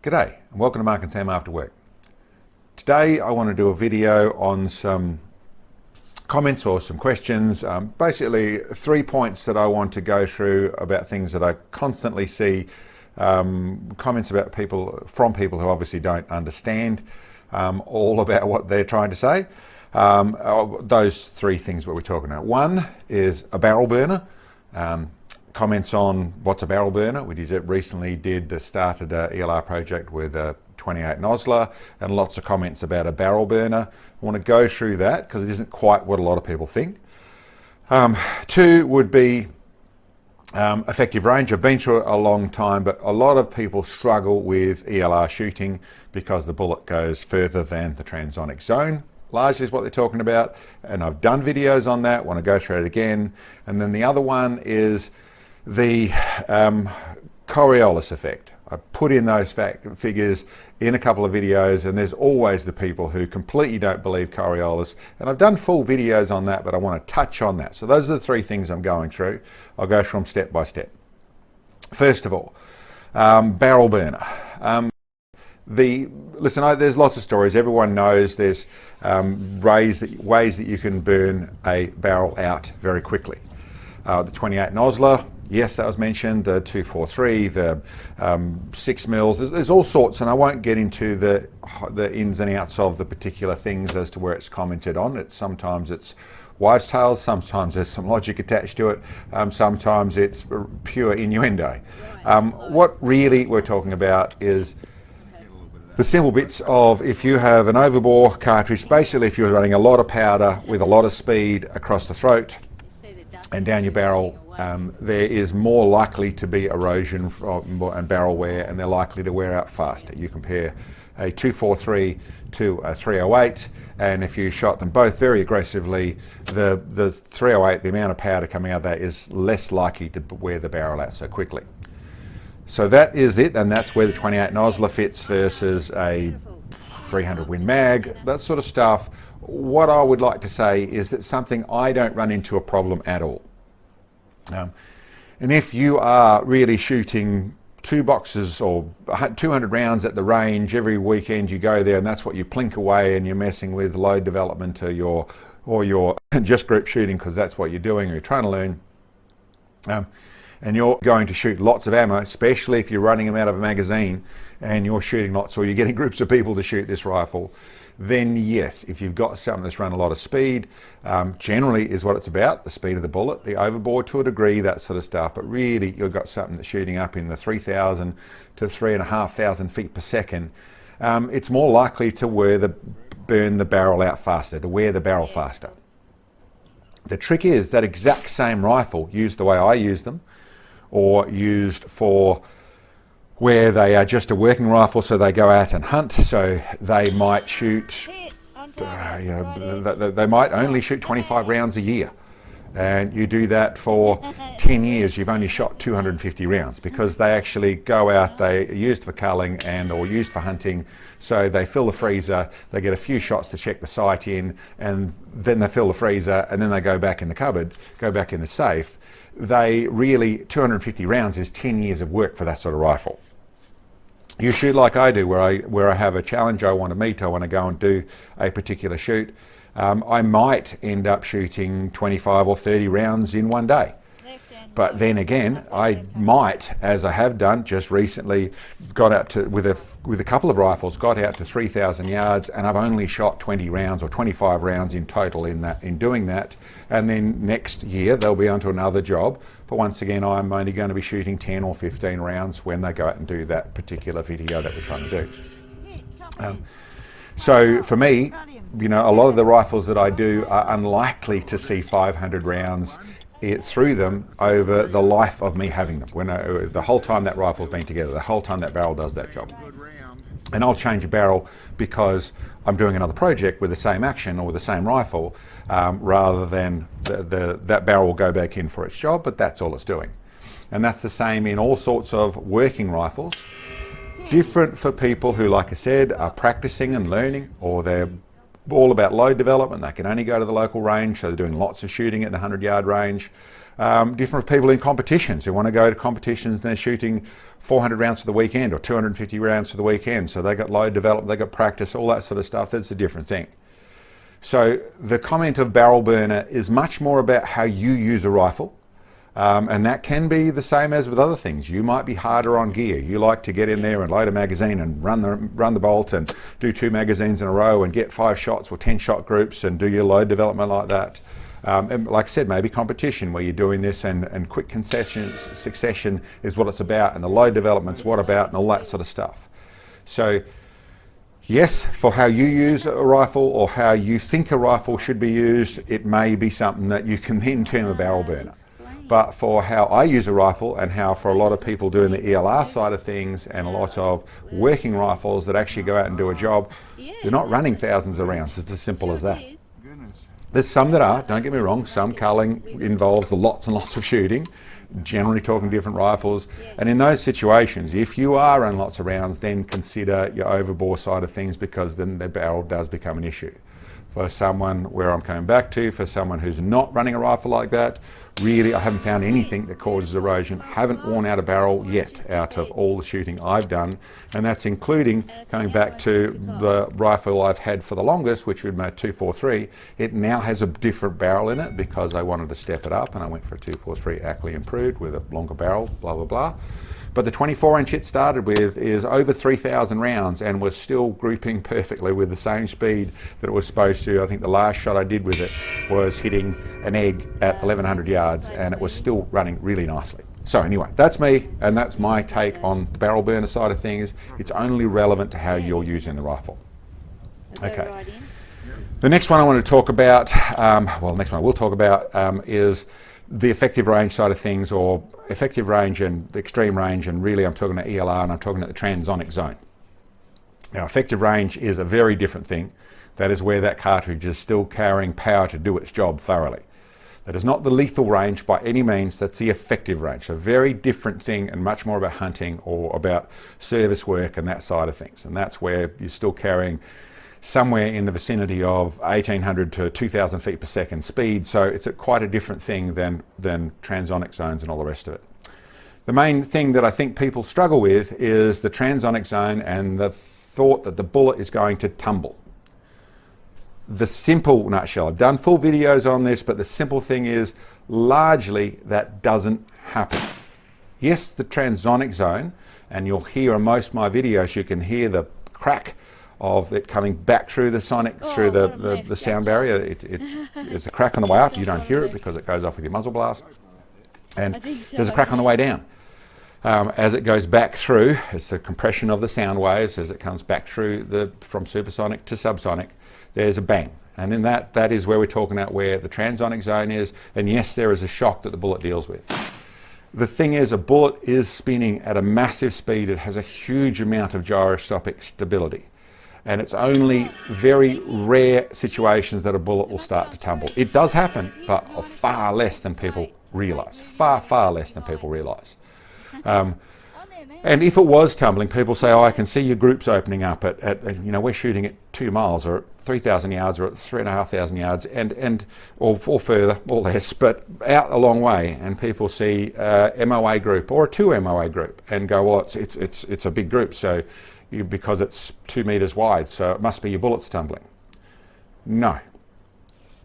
G'day and welcome to Mark and Sam After Work. Today I want to do a video on some comments or some questions, basically 3 points that I want to go through about things that I constantly see, comments about from people who obviously don't understand all about what they're trying to say. Those three things what we're talking about. One is a barrel burner. Comments on what's a barrel burner. We recently started a ELR project with a 28 Muzzle and lots of comments about a barrel burner. I want to go through that because it isn't quite what a lot of people think. Two would be effective range. I've been through it a long time, but a lot of people struggle with ELR shooting because the bullet goes further than the transonic zone. Largely is what they're talking about, and I've done videos on that. Want to go through it again. And then the other one is the Coriolis effect. I put in those figures in a couple of videos, and there's always the people who completely don't believe Coriolis, and I've done full videos on that, but I want to touch on that. So those are the three things I'm going through. I'll go through them step by step. First of all, barrel burner. Listen, there's lots of stories. Everyone knows there's ways that you can burn a barrel out very quickly. The 28 Muzzle, yes, that was mentioned. The 243, the 6 mils. There's all sorts, and I won't get into the ins and outs of the particular things as to where it's commented on. Sometimes it's wives' tales. Sometimes there's some logic attached to it. Sometimes it's pure innuendo. What really we're talking about is the simple bits of if you have an overbore cartridge, basically if you're running a lot of powder with a lot of speed across the throat and down your barrel, there is more likely to be erosion and barrel wear, and they're likely to wear out faster. You compare a 243 to a 308, and if you shot them both very aggressively, the 308, the amount of powder coming out of that is less likely to wear the barrel out so quickly. So that is it, and that's where the 28 Muzzle fits versus a 300 Win Mag, that sort of stuff. What I would like to say is that something I don't run into a problem at all. And if you are really shooting 2 boxes or 200 rounds at the range every weekend, you go there and that's what you plink away, and you're messing with load development or your just group shooting because that's what you're doing or you're trying to learn. And you're going to shoot lots of ammo, especially if you're running them out of a magazine and you're shooting lots, or you're getting groups of people to shoot this rifle, then yes, if you've got something that's run a lot of speed, generally is what it's about, the speed of the bullet, the overboard to a degree, that sort of stuff, but really you've got something that's shooting up in the 3,000 to 3,500 feet per second, it's more likely to burn the barrel out faster, to wear the barrel faster. The trick is that exact same rifle, used the way I use them, or used for where they are just a working rifle, so they go out and hunt, so they might shoot, they might only shoot 25 rounds a year, and you do that for 10 years, you've only shot 250 rounds because they actually go out, they are used for culling or used for hunting, so they fill the freezer, they get a few shots to check the sight in, and then they fill the freezer, and then they go back in the cupboard, go back in the safe. They really, 250 rounds is 10 years of work for that sort of rifle. You shoot like I do, where I have a challenge I want to meet, I want to go and do a particular shoot. I might end up shooting 25 or 30 rounds in one day. But then again, I might, as I have done just recently, got out to with a couple of rifles, got out to 3,000 yards, and I've only shot 20 rounds or 25 rounds in total in doing that. And then next year they'll be onto another job. But once again, I'm only going to be shooting 10 or 15 rounds when they go out and do that particular video that we're trying to do. So for me, a lot of the rifles that I do are unlikely to see 500 rounds through them over the life of me having them. The whole time that rifle's been together, the whole time that barrel does that job. And I'll change a barrel because I'm doing another project with the same action or with the same rifle, rather than that barrel will go back in for its job, but that's all it's doing. And that's the same in all sorts of working rifles. Different for people who, like I said, are practicing and learning, or they're all about load development. They can only go to the local range, so they're doing lots of shooting at the 100-yard range. Different people in competitions who want to go to competitions and they're shooting 400 rounds for the weekend or 250 rounds for the weekend. So they got load development, they got practice, all that sort of stuff. That's a different thing. So the comment of barrel burner is much more about how you use a rifle. And that can be the same as with other things. You might be harder on gear. You like to get in there and load a magazine and run the bolt and do 2 magazines in a row and get 5 shots or 10 shot groups and do your load development like that. And like I said, maybe competition where you're doing this and quick succession is what it's about, and the load development's what about, and all that sort of stuff. So yes, for how you use a rifle or how you think a rifle should be used, it may be something that you can then term a barrel burner. But for how I use a rifle and how for a lot of people doing the ELR side of things and a lot of working rifles that actually go out and do a job, they're not running thousands of rounds. It's as simple as that. There's some that are, don't get me wrong, some culling involves lots and lots of shooting, generally talking different rifles. And in those situations, if you are running lots of rounds, then consider your overbore side of things, because then the barrel does become an issue. For someone, where I'm coming back to, for someone who's not running a rifle like that, really I haven't found anything that causes erosion. Haven't worn out a barrel yet out of all the shooting I've done, and that's including going back to the rifle I've had for the longest, which would be a 243. It now has a different barrel in it because I wanted to step it up, and I went for a 243 Ackley improved with a longer barrel, blah blah blah. But the 24-inch it started with is over 3,000 rounds and was still grouping perfectly with the same speed that it was supposed to. I think the last shot I did with it was hitting an egg at 1,100 yards, and it was still running really nicely. So anyway, that's me, and that's my take on the barrel burner side of things. It's only relevant to how you're using the rifle. Okay. The next one I want to talk about, the next one I will talk about is the effective range side of things, or effective range and the extreme range, and really I'm talking about ELR and I'm talking about the transonic zone. Now, effective range is a very different thing. That is where that cartridge is still carrying power to do its job thoroughly. That is not the lethal range by any means, that's the effective range. A very different thing and much more about hunting or about service work and that side of things. And that's where you're still carrying somewhere in the vicinity of 1,800 to 2,000 feet per second speed. So it's quite a different thing than transonic zones and all the rest of it. The main thing that I think people struggle with is the transonic zone and the thought that the bullet is going to tumble. The simple nutshell, I've done full videos on this, but the simple thing is largely that doesn't happen. Yes, the transonic zone, and you'll hear in most of my videos, you can hear the crack of it coming back through the sonic, through the sound barrier. There's a crack on the way up. You don't hear it because it goes off with your muzzle blast. And there's a crack on the way down. As it goes back through, it's the compression of the sound waves as it comes back through from supersonic to subsonic, there's a bang. And then that is where we're talking about where the transonic zone is. And yes, there is a shock that the bullet deals with. The thing is, a bullet is spinning at a massive speed. It has a huge amount of gyroscopic stability. And it's only very rare situations that a bullet will start to tumble. It does happen, but far less than people realise. Far, far less than people realise. And if it was tumbling, people say, oh, I can see your groups opening up at we're shooting at 2 miles or at 3,000 yards or at 3,500 yards or further or less, but out a long way, and people see MOA group or a 2 MOA group and go, well, it's a big group, so because it's 2 meters wide, so it must be your bullets tumbling. No.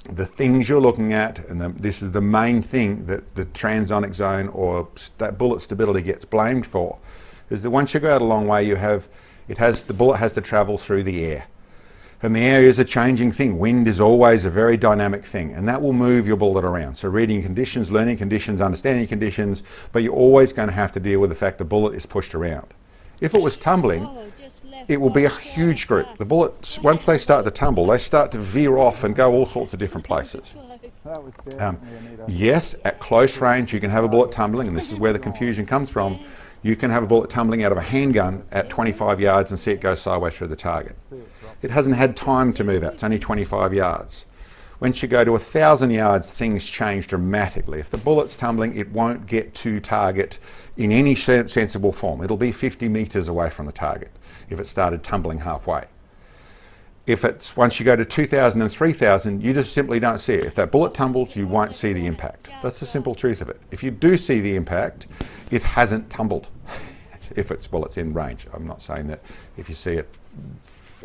The things you're looking at, and this is the main thing that the transonic zone or that bullet stability gets blamed for, is that once you go out a long way, the bullet has to travel through the air. And the air is a changing thing. Wind is always a very dynamic thing, and that will move your bullet around. So reading conditions, learning conditions, understanding conditions, but you're always going to have to deal with the fact the bullet is pushed around. If it was tumbling, it will be a huge group. The bullets, once they start to tumble, they start to veer off and go all sorts of different places. Yes, at close range you can have a bullet tumbling, and this is where the confusion comes from. You can have a bullet tumbling out of a handgun at 25 yards and see it go sideways through the target. It hasn't had time to move out, it's only 25 yards. Once you go to 1,000 yards, things change dramatically. If the bullet's tumbling, it won't get to target in any sensible form. It'll be 50 meters away from the target if it started tumbling halfway. If it's once you go to 2,000 and 3,000, you just simply don't see it. If that bullet tumbles, you won't see the impact. That's the simple truth of it. If you do see the impact, it hasn't tumbled. If it's, well, it's in range. I'm not saying that if you see it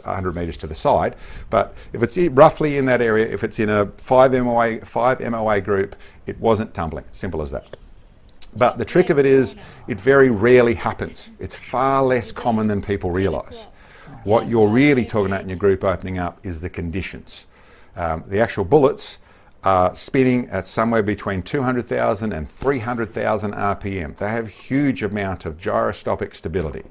100 metres to the side, but if it's roughly in that area, if it's in a 5 MOA group, it wasn't tumbling. Simple as that. But the trick of it is, it very rarely happens. It's far less common than people realise. What you're really talking about in your group opening up is the conditions. The actual bullets are spinning at somewhere between 200,000 and 300,000 RPM. They have a huge amount of gyroscopic stability.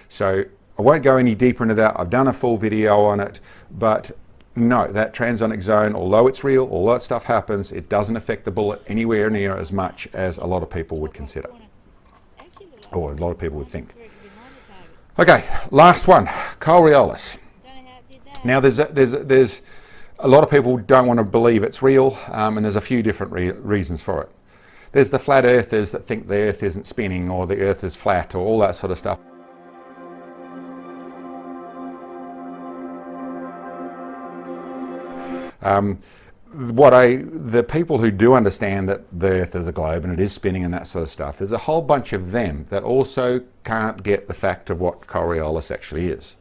So I won't go any deeper into that. I've done a full video on it, but no, that transonic zone, although it's real, all that stuff happens, it doesn't affect the bullet anywhere near as much as a lot of people would consider, or a lot of people would think. Okay, last one, Coriolis. Now there's a lot of people don't want to believe it's real, and there's a few different reasons for it. There's the flat earthers that think the earth isn't spinning, or the earth is flat, or all that sort of stuff. The people who do understand that the earth is a globe and it is spinning and that sort of stuff, there's a whole bunch of them that also can't get the fact of what Coriolis actually is.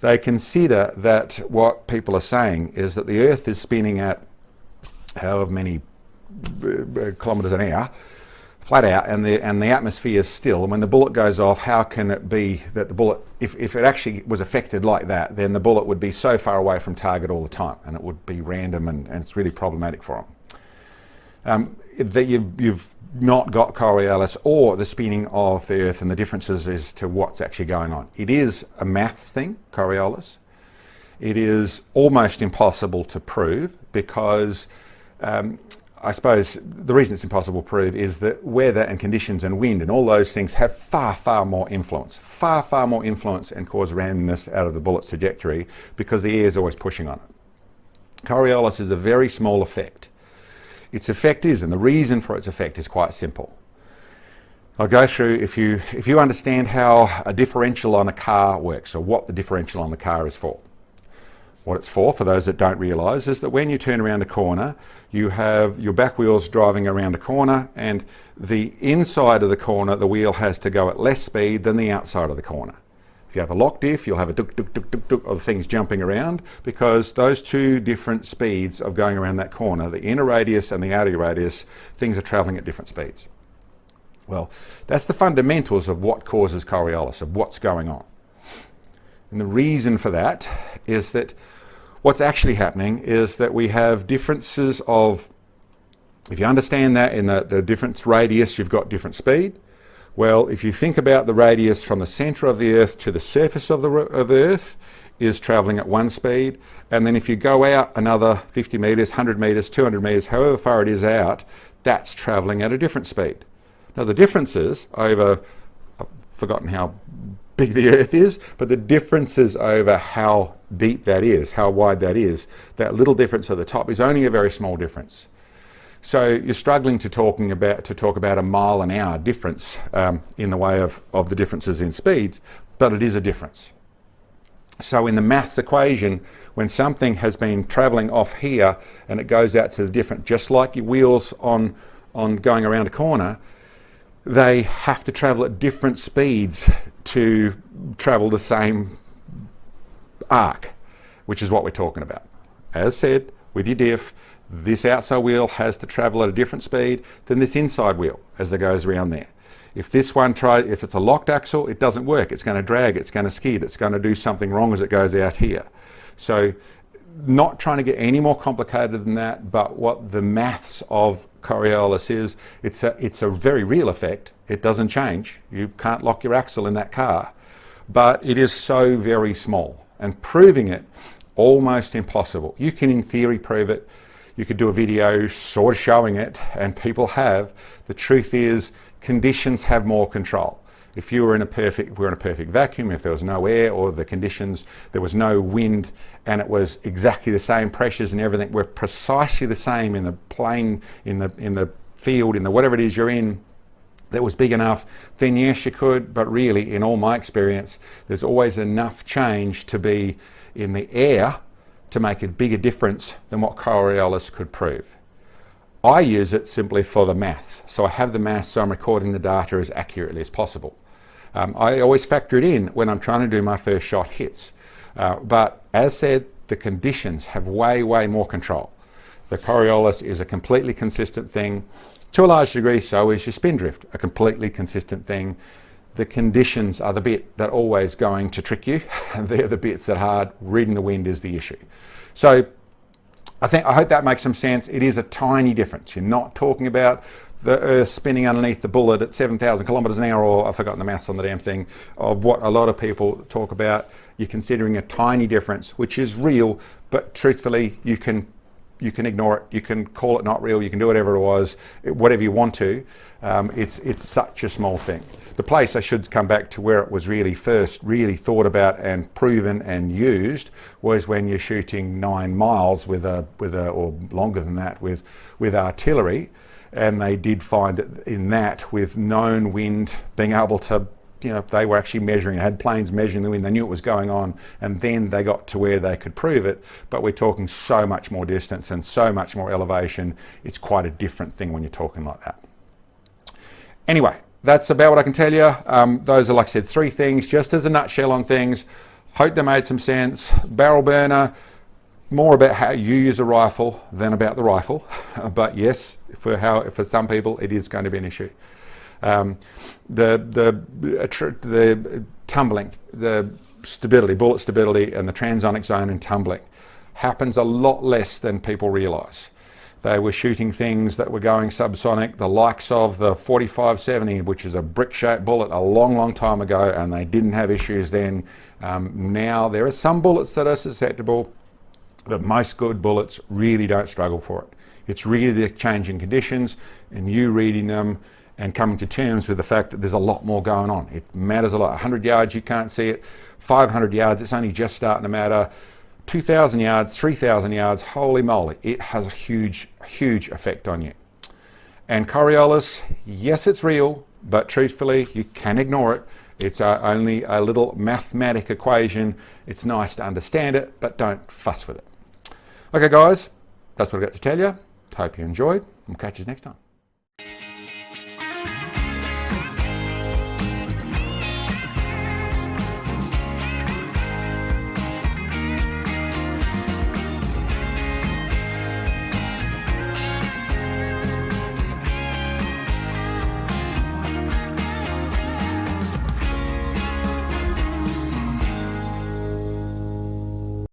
They consider that what people are saying is that the earth is spinning at however many kilometres an hour, flat out, and the atmosphere is still, and when the bullet goes off, how can it be that the bullet, if it actually was affected like that, then the bullet would be so far away from target all the time, and it would be random, and it's really problematic for them. That you've not got Coriolis or the spinning of the earth and the differences as to what's actually going on. It is a maths thing, Coriolis. It is almost impossible to prove because I suppose the reason it's impossible to prove is that weather and conditions and wind and all those things have far more influence and cause randomness out of the bullet's trajectory because the air is always pushing on it. Coriolis is a very small effect. Its effect is, and the reason for its effect is quite simple. I'll go through, if you understand how a differential on a car works, or what the differential on the car is for. What it's for those that don't realise, is that when you turn around a corner, you have your back wheels driving around a corner, and the inside of the corner, the wheel has to go at less speed than the outside of the corner. If you have a lock diff, you'll have a duk duk duk duk duk of things jumping around, because those two different speeds of going around that corner, the inner radius and the outer radius, things are travelling at different speeds. Well, that's the fundamentals of what causes Coriolis, of what's going on. And the reason for that is that what's actually happening is that we have differences of, if you understand that in the difference radius, you've got different speed. Well, if you think about the radius from the centre of the Earth to the surface of the Earth is travelling at one speed, and then if you go out another 50 metres, 100 metres, 200 metres, however far it is out, that's travelling at a different speed. Now the differences over, I've forgotten how big the Earth is, but the differences over how deep that is, how wide that is, that little difference at the top is only a very small difference. So you're struggling to talk about a mile an hour difference in the way of the differences in speeds, but it is a difference. So in the maths equation, when something has been travelling off here and it goes out to the different, just like your wheels on going around a corner, they have to travel at different speeds to travel the same arc, which is what we're talking about. As said, with your diff, this outside wheel has to travel at a different speed than this inside wheel as it goes around there. If this one if it's a locked axle, it doesn't work. It's going to drag, it's going to skid, it's going to do something wrong as it goes out here. So not trying to get any more complicated than that, but what the maths of Coriolis is, it's a very real effect. It doesn't change. You can't lock your axle in that car, but it is so very small, and proving it almost impossible. You can in theory prove it. You could do a video sort of showing it, and people have. The truth is, conditions have more control. If we're in a perfect vacuum, if there was no air or the conditions, there was no wind, and it was exactly the same pressures and everything were precisely the same in the plane, in the field, in the whatever it is you're in, that was big enough, then yes, you could, but really, in all my experience, there's always enough change to be in the air to make a bigger difference than what Coriolis could prove. I use it simply for the maths. So I have the maths, so I'm recording the data as accurately as possible. I always factor it in when I'm trying to do my first shot hits. But as said, the conditions have way, way more control. The Coriolis is a completely consistent thing. To a large degree, so is your spin drift, a completely consistent thing. The conditions are the bit that are always going to trick you, and they're the bits that are hard. Reading the wind is the issue. So I hope that makes some sense. It is a tiny difference. You're not talking about the earth spinning underneath the bullet at 7,000 kilometers an hour, or I've forgotten the maths on the damn thing, of what a lot of people talk about. You're considering a tiny difference, which is real, but truthfully, you can ignore it. You can call it not real. You can do whatever it was, whatever you want to. It's such a small thing. The place I should come back to where it was really first thought about and proven and used was when you're shooting 9 miles with a or longer than that with artillery, and they did find that in that, with known wind, being able to, they were actually measuring, had planes measuring the wind, they knew it was going on, and then they got to where they could prove it. But we're talking so much more distance and so much more elevation. It's quite a different thing when you're talking like that. Anyway, that's about what I can tell you. Those are, like I said, 3 things, just as a nutshell on things. Hope they made some sense. Barrel burner, more about how you use a rifle than about the rifle. But yes, for some people, it is going to be an issue. The tumbling, the stability, bullet stability, and the transonic zone and tumbling happens a lot less than people realise. They were shooting things that were going subsonic, the likes of the 45-70, which is a brick-shaped bullet, a long, long time ago, and they didn't have issues then. Now there are some bullets that are susceptible, but most good bullets really don't struggle for it. It's really the changing conditions and you reading them and coming to terms with the fact that there's a lot more going on. It matters a lot. 100 yards, you can't see it. 500 yards, it's only just starting to matter. 2,000 yards, 3,000 yards, holy moly, it has a huge, huge effect on you. And Coriolis, yes, it's real, but truthfully, you can ignore it. It's only a little mathematic equation. It's nice to understand it, but don't fuss with it. Okay, guys, that's what I've got to tell you. Hope you enjoyed. We'll catch you next time.